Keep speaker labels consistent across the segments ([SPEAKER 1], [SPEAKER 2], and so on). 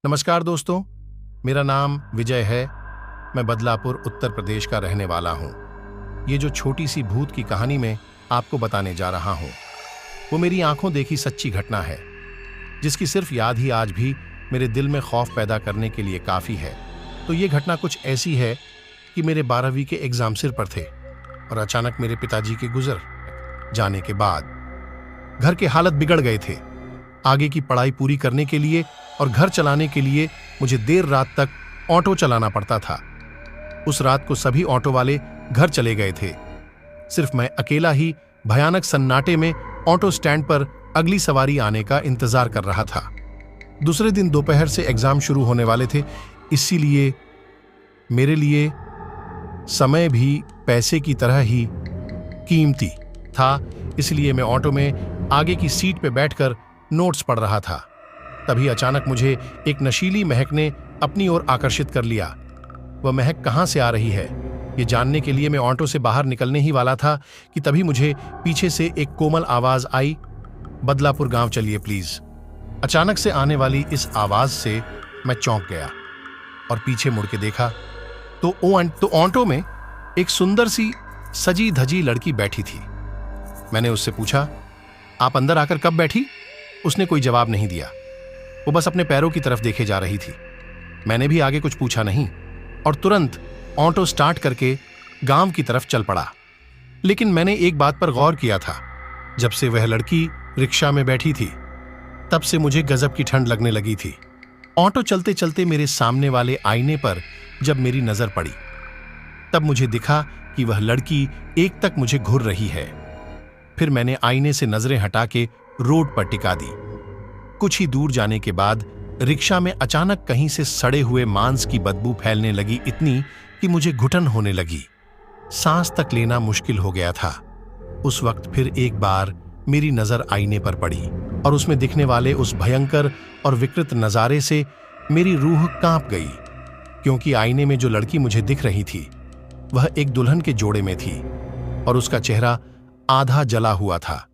[SPEAKER 1] नमस्कार दोस्तों, मेरा नाम विजय है। मैं बदलापुर उत्तर प्रदेश का रहने वाला हूँ। ये जो छोटी सी भूत की कहानी मैं आपको बताने जा रहा हूँ वो मेरी आंखों देखी सच्ची घटना है, जिसकी सिर्फ याद ही आज भी मेरे दिल में खौफ पैदा करने के लिए काफ़ी है। तो ये घटना कुछ ऐसी है कि मेरे 12वीं के एग्ज़ाम सिर पर थे और अचानक मेरे पिताजी के गुजर जाने के बाद घर के हालत बिगड़ गए थे। आगे की पढ़ाई पूरी करने के लिए और घर चलाने के लिए मुझे देर रात तक ऑटो चलाना पड़ता था। उस रात को सभी ऑटो वाले घर चले गए थे। सिर्फ मैं अकेला ही भयानक सन्नाटे में ऑटो स्टैंड पर अगली सवारी आने का इंतजार कर रहा था। दूसरे दिन दोपहर से एग्जाम शुरू होने वाले थे, इसीलिए मेरे लिए समय भी पैसे की तरह ही कीमती था। इसलिए मैं ऑटो में आगे की सीट पर बैठकर नोट्स पढ़ रहा था। तभी अचानक मुझे एक नशीली महक ने अपनी ओर आकर्षित कर लिया। वह महक कहाँ से आ रही है, ये जानने के लिए मैं ऑटो से बाहर निकलने ही वाला था कि तभी मुझे पीछे से एक कोमल आवाज आई, बदलापुर गांव चलिए प्लीज। अचानक से आने वाली इस आवाज से मैं चौंक गया और पीछे मुड़ के देखा तो ऑटो में एक सुंदर सी सजी धजी लड़की बैठी थी। मैंने उससे पूछा, आप अंदर आकर कब बैठी? उसने कोई जवाब नहीं दिया। वो बस अपने पैरों की तरफ देखे जा रही थी। मैंने भी आगे कुछ पूछा नहीं और तुरंत ऑटो स्टार्ट करके गांव की तरफ चल पड़ा। लेकिन मैंने एक बात पर गौर किया था, जब से वह लड़की रिक्शा में बैठी थी तब से मुझे गजब की ठंड लगने लगी थी। ऑटो चलते चलते मेरे सामने वाले आईने पर जब मेरी नजर पड़ी तब मुझे दिखा कि वह लड़की एक तक मुझे घूर रही है। फिर मैंने आईने से नजरें हटा के रोड पर टिका दी। कुछ ही दूर जाने के बाद रिक्शा में अचानक कहीं से सड़े हुए मांस की बदबू फैलने लगी, इतनी कि मुझे घुटन होने लगी। सांस तक लेना मुश्किल हो गया था। उस वक्त फिर एक बार मेरी नजर आईने पर पड़ी और उसमें दिखने वाले उस भयंकर और विकृत नजारे से मेरी रूह कांप गई, क्योंकि आईने में जो लड़की मुझे दिख रही थी वह एक दुल्हन के जोड़े में थी और उसका चेहरा आधा जला हुआ था,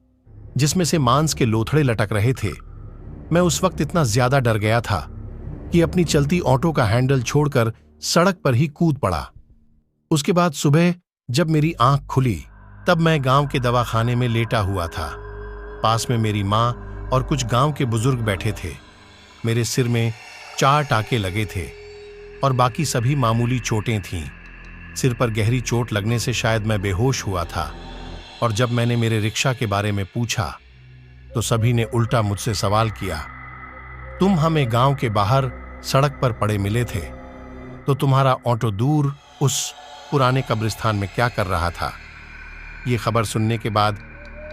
[SPEAKER 1] जिसमें से मांस के लोथड़े लटक रहे थे। मैं उस वक्त इतना ज्यादा डर गया था कि अपनी चलती ऑटो का हैंडल छोड़कर सड़क पर ही कूद पड़ा। उसके बाद सुबह जब मेरी आंख खुली तब मैं गांव के दवाखाने में लेटा हुआ था। पास में मेरी मां और कुछ गांव के बुजुर्ग बैठे थे। मेरे सिर में 4 टाके लगे थे और बाकी सभी मामूली चोटें थीं। सिर पर गहरी चोट लगने से शायद मैं बेहोश हुआ था। और जब मैंने मेरे रिक्शा के बारे में पूछा तो सभी ने उल्टा मुझसे सवाल किया, तुम हमें गांव के बाहर सड़क पर पड़े मिले थे, तो तुम्हारा ऑटो दूर उस पुराने कब्रिस्तान में क्या कर रहा था? ये खबर सुनने के बाद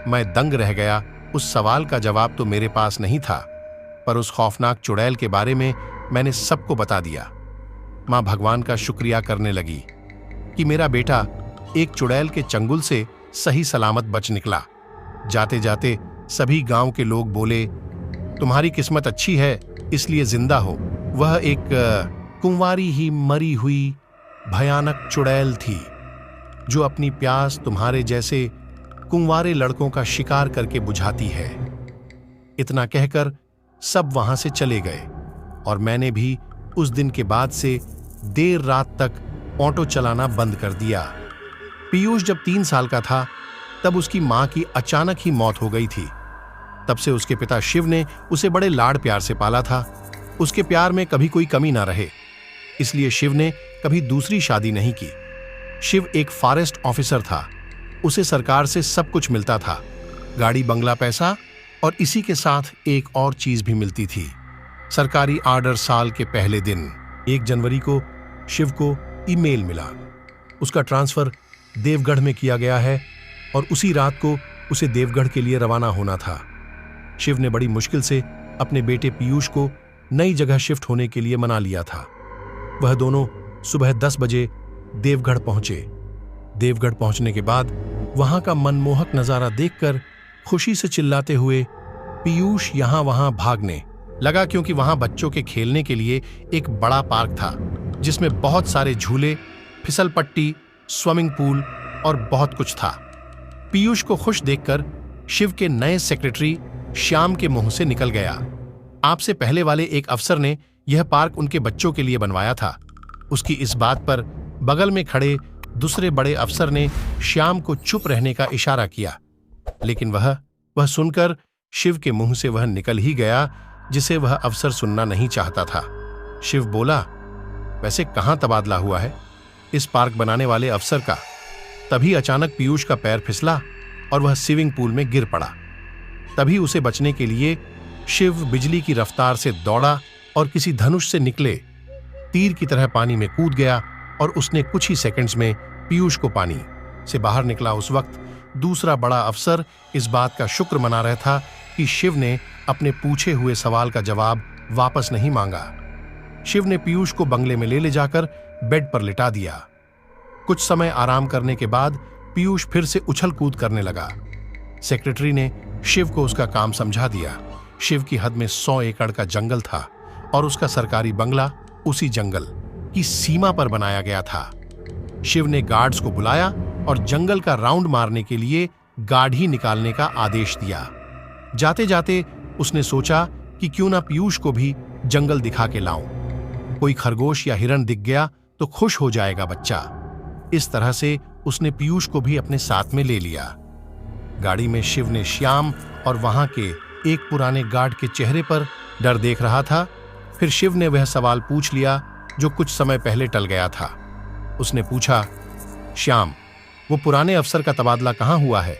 [SPEAKER 1] मैं दंग रह गया। उस सवाल का जवाब तो मेरे पास नहीं था, पर उस खौफनाक चुड़ैल के बारे में मैंने सबको बता दिया। मां भगवान का शुक्रिया करने लगी कि मेरा बेटा एक चुड़ैल के चंगुल से सही सलामत बच निकला। जाते जाते सभी गांव के लोग बोले, तुम्हारी किस्मत अच्छी है इसलिए जिंदा हो। वह एक कुंवारी ही मरी हुई भयानक चुड़ैल थी जो अपनी प्यास तुम्हारे जैसे कुंवारे लड़कों का शिकार करके बुझाती है। इतना कहकर सब वहां से चले गए और मैंने भी उस दिन के बाद से देर रात तक ऑटो चलाना बंद कर दिया। पीयूष जब 3 साल का था तब उसकी मां की अचानक ही मौत हो गई थी। तब से उसके पिता शिव ने उसे बड़े लाड़ प्यार से पाला था। उसके प्यार में कभी कोई कमी ना रहे, इसलिए शिव ने कभी दूसरी शादी नहीं की। शिव एक फॉरेस्ट ऑफिसर था। उसे सरकार से सब कुछ मिलता था, गाड़ी, बंगला, पैसा, और इसी के साथ एक और चीज भी मिलती थी, सरकारी आर्डर। साल के पहले दिन 1 जनवरी को शिव को ईमेल मिला, उसका ट्रांसफर देवगढ़ में किया गया है और उसी रात को उसे देवगढ़ के लिए रवाना होना था। शिव ने बड़ी मुश्किल से अपने बेटे पीयूष को नई जगह शिफ्ट होने के लिए मना लिया था। वह दोनों सुबह 10 बजे देवगढ़ पहुंचे। देवगढ़ पहुंचने के बाद वहां का मनमोहक नजारा देखकर खुशी से चिल्लाते हुए पीयूष यहां वहां भागने लगा, क्योंकि वहां बच्चों के खेलने के लिए एक बड़ा पार्क था जिसमें बहुत सारे झूले, फिसल पट्टी, स्विमिंग पूल और बहुत कुछ था। पीयूष को खुश देखकर शिव के नए सेक्रेटरी श्याम के मुंह से निकल गया, आपसे पहले वाले एक अफसर ने यह पार्क उनके बच्चों के लिए बनवाया था। उसकी इस बात पर बगल में खड़े दूसरे बड़े अफसर ने श्याम को चुप रहने का इशारा किया, लेकिन वह सुनकर शिव के मुंह से वह निकल ही गया जिसे वह अफसर सुनना नहीं चाहता था। शिव बोला, वैसे कहाँ तबादला हुआ है इस पार्क बनाने वाले अफसर का? तभी अचानक पीयूष का पैर फिसला और वह स्विमिंग पूल में गिर पड़ा। तभी उसे बचने के लिए शिव बिजली की रफ्तार से दौड़ा और किसी धनुष से निकले तीर की तरह पानी में कूद गया और उसने कुछ ही सेकंड्स में पीयूष को पानी से बाहर निकला। उस वक्त दूसरा बड़ा अफसर इस बात का शुक्र मना रहा था कि शिव ने अपने पूछे हुए सवाल का जवाब वापस नहीं मांगा। शिव ने पीयूष को बंगले में ले जाकर बेड पर लिटा दिया। कुछ समय आराम करने के बाद पीयूष फिर से उछल कूद करने लगा। सेक्रेटरी ने शिव को उसका काम समझा दिया। शिव की हद में 100 एकड़ का जंगल था और उसका सरकारी बंगला उसी जंगल की सीमा पर बनाया गया था। शिव ने गार्ड्स को बुलाया और जंगल का राउंड मारने के लिए गाढ़ी निकालने का आदेश दिया। जाते जाते उसने सोचा कि क्यों ना पीयूष को भी जंगल दिखा के लाऊं। कोई खरगोश या हिरण दिख गया तो खुश हो जाएगा बच्चा। इस तरह से उसने पीयूष को भी अपने साथ में ले लिया। गाड़ी में शिव ने श्याम और वहां के एक पुराने गार्ड के चेहरे पर डर देख रहा था। फिर शिव ने वह सवाल पूछ लिया जो कुछ समय पहले टल गया था। उसने पूछा, श्याम, वो पुराने अफसर का तबादला कहाँ हुआ है?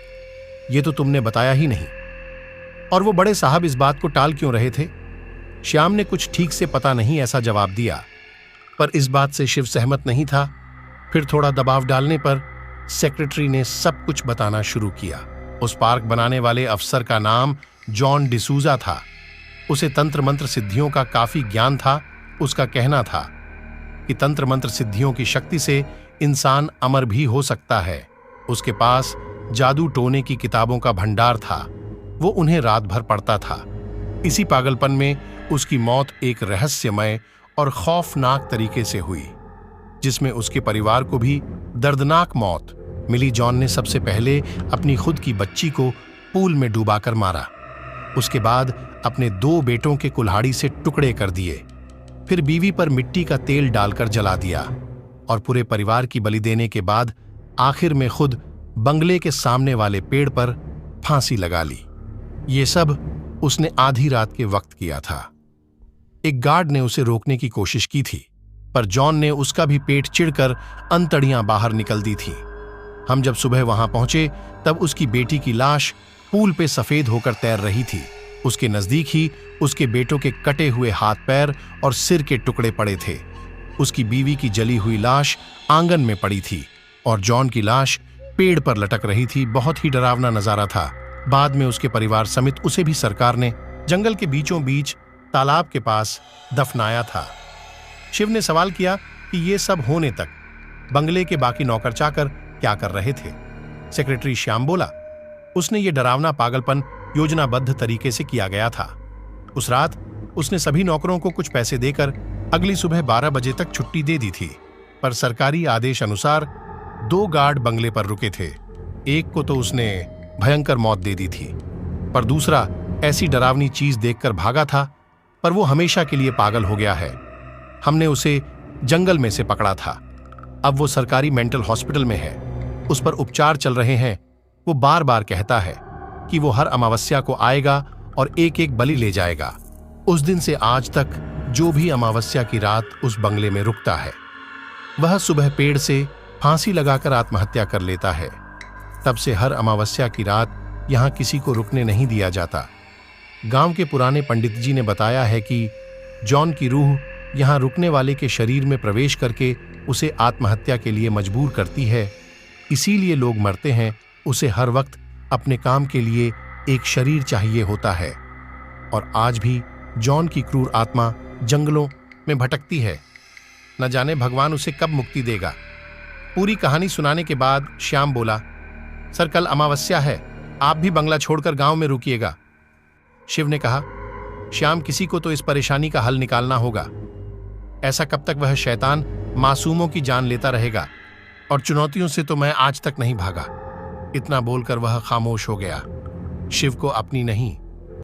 [SPEAKER 1] ये तो तुमने बताया ही नहीं। और वो बड़े साहब इस बात को टाल क्यों रहे थे? श्याम ने कुछ ठीक से पता नहीं ऐसा जवाब दिया, पर इस बात से शिव सहमत नहीं था। फिर थोड़ा दबाव डालने पर सेक्रेटरी ने सब कुछ बताना शुरू किया। उस पार्क बनाने वाले अफसर का नाम जॉन डिसूजा था। उसे तंत्र मंत्र सिद्धियों का काफी ज्ञान था। उसका कहना था कि तंत्र मंत्र सिद्धियों की शक्ति से इंसान अमर भी हो सकता है। उसके पास जादू टोने की किताबों का भंडार था। वो उन्हें रात भर पढ़ता था। इसी पागलपन में उसकी मौत एक रहस्यमय और खौफनाक तरीके से हुई, जिसमें उसके परिवार को भी दर्दनाक मौत मिली। जॉन ने सबसे पहले अपनी खुद की बच्ची को पूल में डुबाकर मारा। उसके बाद अपने 2 बेटों के कुल्हाड़ी से टुकड़े कर दिए। फिर बीवी पर मिट्टी का तेल डालकर जला दिया और पूरे परिवार की बलि देने के बाद आखिर में खुद बंगले के सामने वाले पेड़ पर फांसी लगा ली। ये सब उसने आधी रात के वक्त किया था। एक गार्ड ने उसे रोकने की कोशिश की थी, पर जॉन ने उसका भी पेट चिढ़कर अंतड़ियां बाहर निकल दी थी। हम जब सुबह वहां पहुंचे तब उसकी बेटी की लाश पूल पे सफेद होकर तैर रही थी। उसके नजदीक ही उसके बेटों के कटे हुए हाथ पैर और सिर के टुकड़े पड़े थे। उसकी बीवी की जली हुई लाश आंगन में पड़ी थी और जॉन की लाश पेड़ पर लटक रही थी। बहुत ही डरावना नजारा था। बाद में उसके परिवार समेत उसे भी सरकार ने जंगल के बीचों बीच तालाब के पास दफनाया था। शिव ने सवाल किया कि ये सब होने तक बंगले के बाकी नौकर चाकर क्या कर रहे थे? सेक्रेटरी श्याम बोला, उसने ये डरावना पागलपन योजनाबद्ध तरीके से किया गया था। उस रात उसने सभी नौकरों को कुछ पैसे देकर अगली सुबह 12 बजे तक छुट्टी दे दी थी, पर सरकारी आदेश अनुसार 2 गार्ड बंगले पर रुके थे। एक को तो उसने भयंकर मौत दे दी थी, पर दूसरा ऐसी डरावनी चीज देखकर भागा था, पर वो हमेशा के लिए पागल हो गया है। हमने उसे जंगल में से पकड़ा था। अब वो सरकारी मेंटल हॉस्पिटल में है। उस पर उपचार चल रहे हैं। वो बार बार कहता है कि वो हर अमावस्या को आएगा और एक एक बलि ले जाएगा। उस दिन से आज तक जो भी अमावस्या की रात उस बंगले में रुकता है, वह सुबह पेड़ से फांसी लगाकर आत्महत्या कर लेता है। तब से हर अमावस्या की रात यहां किसी को रुकने नहीं दिया जाता। गांव के पुराने पंडित जी ने बताया है कि जॉन की रूह यहां रुकने वाले के शरीर में प्रवेश करके उसे आत्महत्या के लिए मजबूर करती है। इसीलिए लोग मरते हैं। उसे हर वक्त अपने काम के लिए एक शरीर चाहिए होता है। और आज भी जॉन की क्रूर आत्मा जंगलों में भटकती है। न जाने भगवान उसे कब मुक्ति देगा। पूरी कहानी सुनाने के बाद श्याम बोला, सर कल अमावस्या है, आप भी बंगला छोड़कर गांव में रुकिएगा। शिव ने कहा, श्याम किसी को तो इस परेशानी का हल निकालना होगा। ऐसा कब तक वह शैतान मासूमों की जान लेता रहेगा? और चुनौतियों से तो मैं आज तक नहीं भागा। इतना बोलकर वह खामोश हो गया। शिव को अपनी नहीं